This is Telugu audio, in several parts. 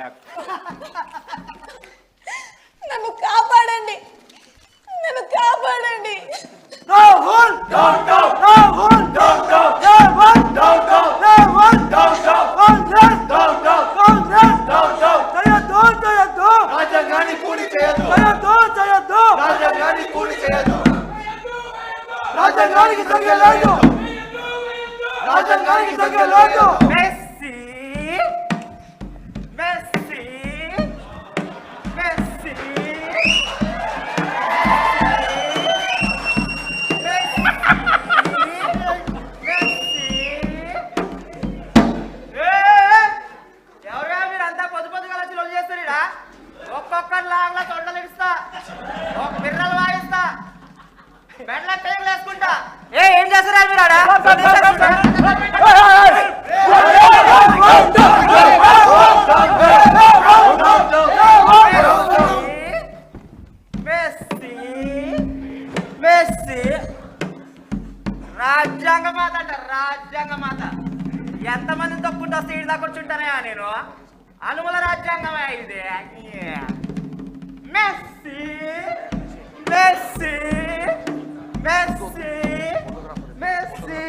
బ్యాక్. నన్ను కాపాడండి, నన్ను కాపాడండి. Rahul down down Rahul down down Rahul down down Rahul down down Congress down down Congress down down చేయొద్దు రాజ్యాంగాన్ని కూడి చేయొద్దు రాజ్యాంగాన్ని కూడి చేయొద్దు రాజ్యాంగానికి తగ్గలేదు రాజ్యాంగానికి తగ్గలేదు. మెస్సీ మెస్సీ మెస్సీ ఎవరుగా మీరంతా పొద్దు పొద్దుగా వచ్చి లొల్లి చేస్తారా? ఒక్కొక్కరు లాగా తొండలు ఇస్తా, ఒక బిర్రలు వాయిస్తా, బెడ్ల టైం వేసుకుంటా. ఏం చేస్తారా మీరు ఆడ? రాజ్యాంగ మాత అంట, రాజ్యాంగ మాత. ఎంతమంది తప్పుంటా సీడ్ దాకా కూర్చుంటానే నేను. అనుమల రాజ్యాంగమే ఇది. Messi Messi Messi Messi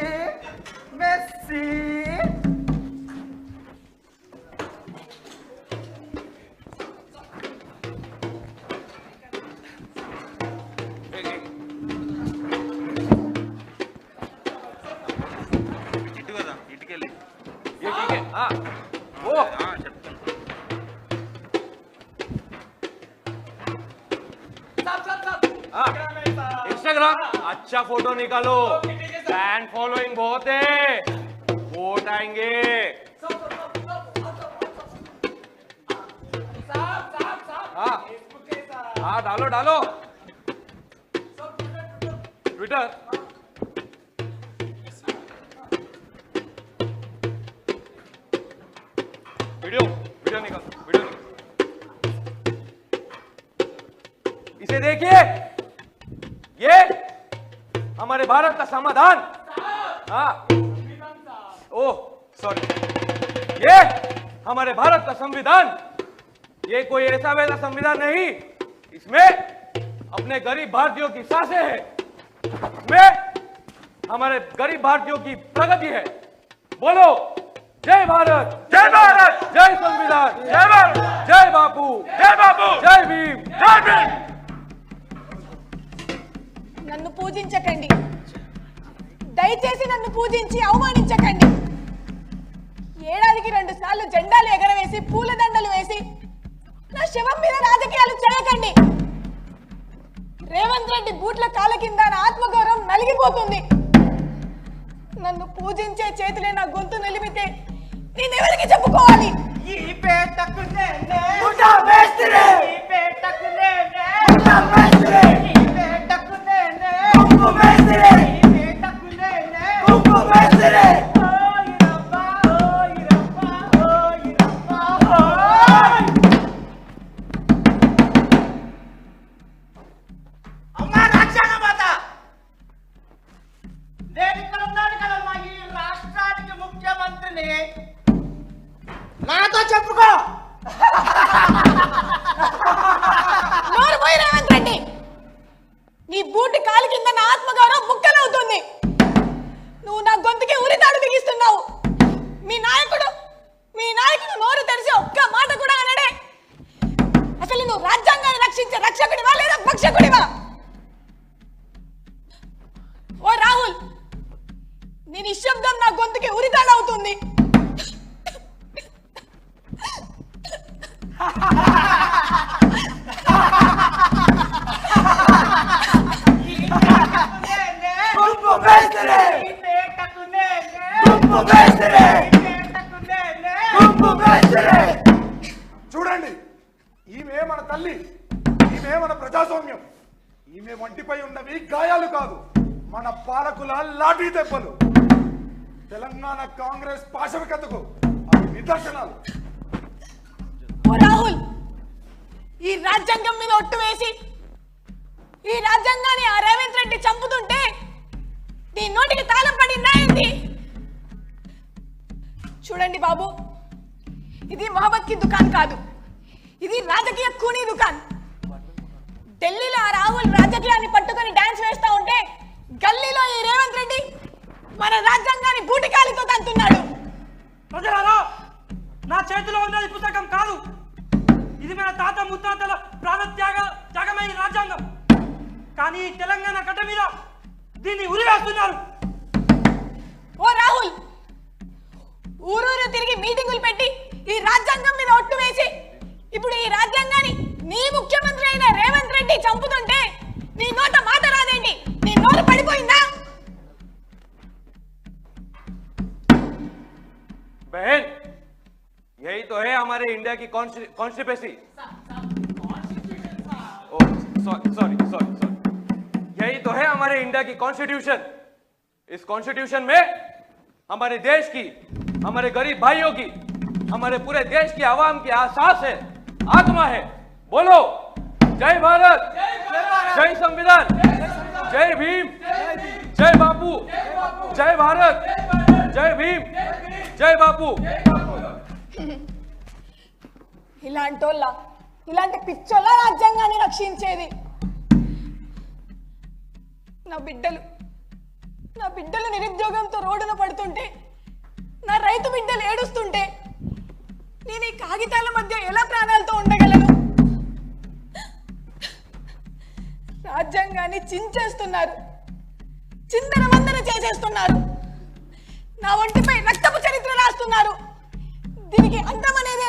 Messi Instagram अच्छा फोटो निकालो, फैन फॉलोइंग बहुत है, वोट आएंगे. हाँ डालो डालो ट्विटर. वीडियो वीडियो निकालो, वीडियो निकालो. इसे देखिए, ये हमारे भारत का समाधान. हाँ ओह सॉरी, ये हमारे भारत का संविधान. ये कोई ऐसा वैसा संविधान नहीं, इसमें अपने गरीब भारतीयों की सांसें हैं, इसमें हमारे गरीब भारतीयों की प्रगति है. बोलो जय भारत, जय भारत, जय संविधान, जय भारत, जय बापू, जय भीम, जय भीम. నన్ను పూజించకండి, దయచేసి నన్ను పూజించి అవమానించకండి. ఏడాదికి 2 సార్లు జెండాలు ఎగరవేసి పూలదండలు వేసి నా శవం మీద రాజకీయాలు చేయకండి. రేవంత్ రెడ్డి బూట్ల కాళ్ళ కింద నా ఆత్మగౌరవం నలిగిపోతుంది. నన్ను పూజించే చేతులే నా గొంతు నిలిమితే నేనెవరికి చెప్పుకోవాలి? ఈ పేటకునే ముఠా మేస్త్రి ఈ పేటకునే ముఠా మేస్త్రి ఈ పేటకునే కుంకు మేస్త్రి ఈ పేటకునే కుంకు మేస్త్రి. ఓయ్ రబ్బా ఓయ్ రబ్బా ఓయ్ రబ్బా ఓయ్. అమ్మా రాజ్యాంగ మాత, నేను ఇక్కడ ఉన్నాను కదమ్మా, ఈ రాష్ట్రానికి ముఖ్యమంత్రిని. నాతో చెప్పుకో. నోరు పోయి రేవంత్ రెడ్డి, నీ బూటి కాలు కింద నా ఆత్మగౌరవం ముక్కలవుతుంది. నువ్వు నా గొంతుకి ఉరితాడు బిగిస్తున్నావు. మీ నాయకుడు నోరు తెరిచి ఒక్క మాట కూడా అనడే. అసలు నువ్వు రాజ్యాంగాన్ని రక్షించే రక్షకుడివా లేదా భక్షకుడివా? ఓ రాహుల్, నీ నిశ్శబ్దం నా గొంతుకి ఉరితాడవుతుంది. కుంకు మేస్త్రి కుంకు మేస్త్రి కుంకు మేస్త్రి. చూడండి, ఈమె మన తల్లి, ఈమె మన ప్రజాస్వామ్యం. ఈమె ఒంటిపై ఉన్నవి గాయాలు కాదు, మన పాలకుల లాఠీ దెబ్బలు. తెలంగాణ కాంగ్రెస్ పాశవికతకు అవి నిదర్శనాలు. ఓ రాహుల్, ఈ రాజ్యాంగం మీద ఒట్టు వేసి ఈ రాజ్యాంగాన్ని ఆ రేవంత్ రెడ్డి చంపుతుంటే నీ నోటికి తాళం పడిందా ఏంటి? చూడండి బాబు, ఇది మొహమ్మద్ కి దుకాన్ కాదు, ఇది రాజకీయ కూనీ దుకాన్. ఢిల్లీలో ఆ రాహుల్ రాజకీయాన్ని పట్టుకొని డాన్స్ వేస్తా ఉంటే గల్లీలో ఈ రేవంత్ రెడ్డి మన రాజ్యాంగాన్ని బూటికాలితో తంతున్నాడు. ప్రజలారా, నా చేతిలో ఉన్నది పుస్తకం కాదు, ఇది మన తాత ముత్తాతల త్యాగమైన రాజ్యాంగం. కానీ తెలంగాణ గడ్డ మీద దీన్ని ఉరివేస్తున్నారు. ఓ రాహుల్, ఊరూరు తిరిగి మీటింగులు పెట్టి ఈ రాజ్యాంగం మీద ఒట్టు వేసి ఇప్పుడు ఈ రాజ్యాంగాన్ని నీ ముఖ్యమంత్రి అయిన రేవంత్ రెడ్డి చంపుతుంటే నీ నోట మాట రాదేంటి? నీ నోరు పడిపోయిందా? बहन, यही तो है हमारे इंडिया की कॉन्स्टिट्यूशन। सॉरी, यही तो है हमारे इंडिया की कॉन्स्टिट्यूशन। इस कॉन्स्टिट्यूशन में हमारे देश की, हमारे गरीब भाइयों की, हमारे पूरे देश की आवाम की आसास है, आत्मा है। बोलो जय भारत, जय संविधान, जय भीम, जय बापू, जय भारत, जय भीम, जय बापू। ఇలాంటి పిచ్చోళ్ళ రాజ్యాంగాన్ని రక్షించేది. నా బిడ్డలు నిరుద్యోగంతో రోడ్డున పడుతుంటే, నా రైతు బిడ్డలు ఏడుస్తుంటే నేను ఈ కాగితాల మధ్య ఎలా ప్రాణాలతో ఉండగలను? రాజ్యాంగాన్ని చించేస్తున్నారు, చిందరవందన చేసేస్తున్నారు, నా ఒంటిపై రక్తపు చరిత్ర రాస్తున్నారు. దీనికి అంతం అనేది